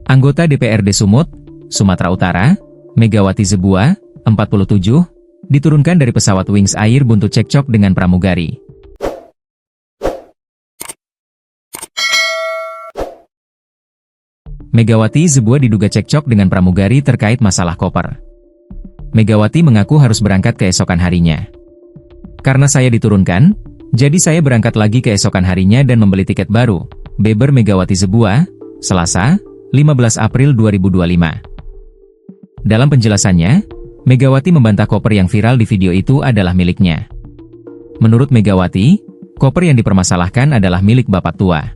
Anggota DPRD Sumut, Sumatera Utara, Megawati Zebua, 47, diturunkan dari pesawat Wings Air buntut cekcok dengan pramugari. Megawati Zebua diduga cekcok dengan pramugari terkait masalah koper. Megawati mengaku harus berangkat keesokan harinya. Karena saya diturunkan, jadi saya berangkat lagi keesokan harinya dan membeli tiket baru, beber Megawati Zebua, Selasa, 15 April 2025. Dalam penjelasannya, Megawati membantah koper yang viral di video itu adalah miliknya. Menurut Megawati, koper yang dipermasalahkan adalah milik Bapak Tua.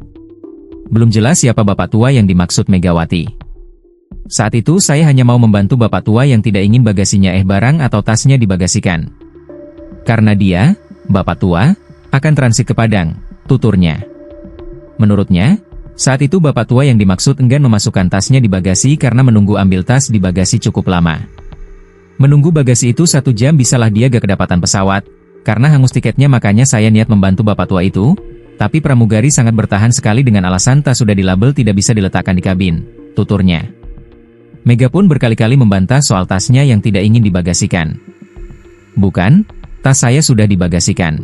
Belum jelas siapa Bapak Tua yang dimaksud Megawati. Saat itu saya hanya mau membantu Bapak Tua yang tidak ingin bagasinya barang atau tasnya dibagasikan. Karena dia, Bapak Tua, akan transit ke Padang, tuturnya. Menurutnya, saat itu Bapak Tua yang dimaksud enggan memasukkan tasnya di bagasi karena menunggu ambil tas di bagasi cukup lama. Menunggu bagasi itu 1 jam bisalah dia gak kedapatan pesawat, karena hangus tiketnya makanya saya niat membantu Bapak Tua itu, tapi pramugari sangat bertahan sekali dengan alasan tas sudah dilabel tidak bisa diletakkan di kabin, tuturnya. Mega pun berkali-kali membantah soal tasnya yang tidak ingin dibagasikan. Bukan, tas saya sudah dibagasikan.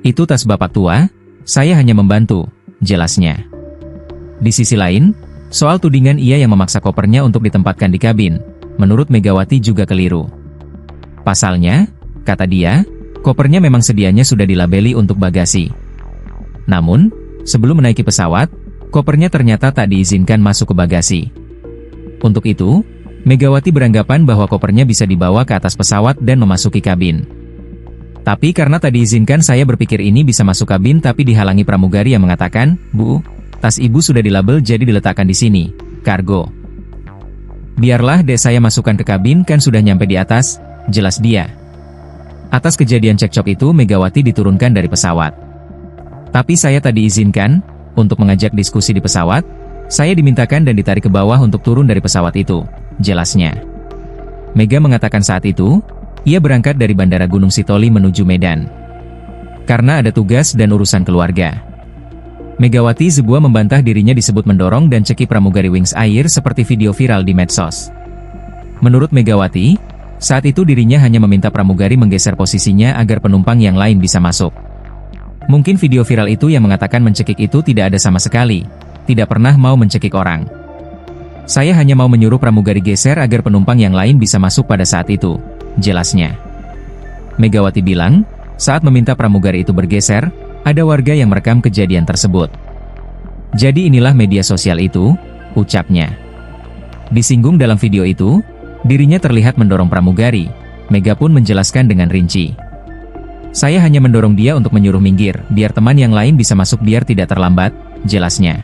Itu tas Bapak Tua, saya hanya membantu, jelasnya. Di sisi lain, soal tudingan ia yang memaksa kopernya untuk ditempatkan di kabin, menurut Megawati juga keliru. Pasalnya, kata dia, kopernya memang sedianya sudah dilabeli untuk bagasi. Namun, sebelum menaiki pesawat, kopernya ternyata tak diizinkan masuk ke bagasi. Untuk itu, Megawati beranggapan bahwa kopernya bisa dibawa ke atas pesawat dan memasuki kabin. Tapi karena tak diizinkan saya berpikir ini bisa masuk kabin tapi dihalangi pramugari yang mengatakan, "Bu, tas ibu sudah dilabel jadi diletakkan di sini, kargo." "Biarlah deh saya masukkan ke kabin kan sudah nyampe di atas," jelas dia. Atas kejadian cekcok itu Megawati diturunkan dari pesawat. "Tapi saya tak diizinkan untuk mengajak diskusi di pesawat, saya dimintakan dan ditarik ke bawah untuk turun dari pesawat itu," jelasnya. Mega mengatakan saat itu, ia berangkat dari Bandara Gunung Sitoli menuju Medan. Karena ada tugas dan urusan keluarga. Megawati Zebua membantah dirinya disebut mendorong dan cekik pramugari Wings Air seperti video viral di medsos. Menurut Megawati, saat itu dirinya hanya meminta pramugari menggeser posisinya agar penumpang yang lain bisa masuk. Mungkin video viral itu yang mengatakan mencekik itu tidak ada sama sekali, tidak pernah mau mencekik orang. Saya hanya mau menyuruh pramugari geser agar penumpang yang lain bisa masuk pada saat itu, jelasnya. Megawati bilang, saat meminta pramugari itu bergeser, ada warga yang merekam kejadian tersebut. Jadi inilah media sosial itu, ucapnya. Disinggung dalam video itu, dirinya terlihat mendorong pramugari. Mega pun menjelaskan dengan rinci. "Saya hanya mendorong dia untuk menyuruh minggir, biar teman yang lain bisa masuk biar tidak terlambat," jelasnya.